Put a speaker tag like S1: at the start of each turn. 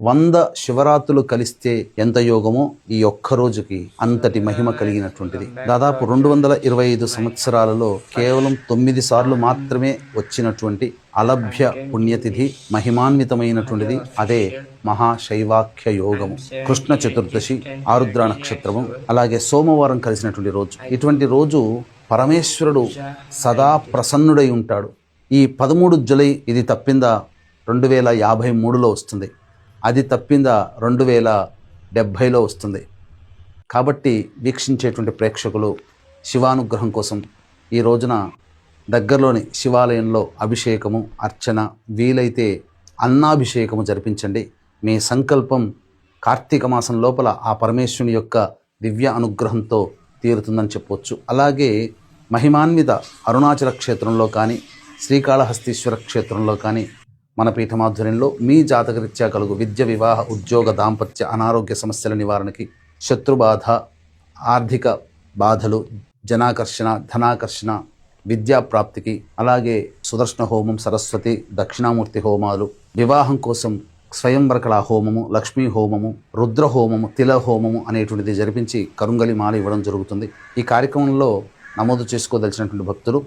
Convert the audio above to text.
S1: 100 శివరాత్రులు కలిస్తే ఎంత యోగమో ఈ ఒక్క రోజుకి అంతటి మహిమ కలిగినటువంటిది. దాదాపు 225 సంవత్సరాలలో కేవలం 9 సార్లు మాత్రమే వచ్చినటువంటి అలభ్య పుణ్యతిథి, మహిమాన్వితమైనటువంటిది. అదే మహాశైవాఖ్య యోగము. కృష్ణ చతుర్దశి, ఆరుద్ర నక్షత్రము, అలాగే సోమవారం కలిసినటువంటి రోజు. ఇటువంటి రోజు పరమేశ్వరుడు సదా ప్రసన్నుడై ఉంటాడు. ఈ 13 జూలై ఇది తప్పిందా 2053లో వస్తుంది, అది తప్పిందా 2070లో వస్తుంది. కాబట్టి వీక్షించేటువంటి ప్రేక్షకులు శివానుగ్రహం కోసం ఈ రోజున దగ్గరలోని శివాలయంలో అభిషేకము, అర్చన, వీలైతే అన్నాభిషేకము జరిపించండి. మీ సంకల్పం కార్తీక మాసం లోపల ఆ పరమేశ్వరుని యొక్క దివ్య అనుగ్రహంతో తీరుతుందని చెప్పవచ్చు. అలాగే మహిమాన్విత అరుణాచల క్షేత్రంలో కానీ, శ్రీకాళహస్తీశ్వర క్షేత్రంలో కానీ మన పీఠమాధ్వర్యంలో మీ జాతకరీత్యా కలుగు విద్య, వివాహ, ఉద్యోగ, దాంపత్య, అనారోగ్య సమస్యల నివారణకి, శత్రుబాధ, ఆర్థిక బాధలు, జనాకర్షణ, ధనాకర్షణ, విద్యాప్రాప్తికి, అలాగే సుదర్శన హోమం, సరస్వతి, దక్షిణామూర్తి హోమాలు, వివాహం కోసం స్వయంవరకళా హోమము, లక్ష్మీ హోమము, రుద్ర హోమము, తిల హోమము అనేటువంటిది జరిపించి కరుంగలి మాల ఇవ్వడం జరుగుతుంది. ఈ కార్యక్రమంలో నమోదు చేసుకోదలిచినటువంటి భక్తులు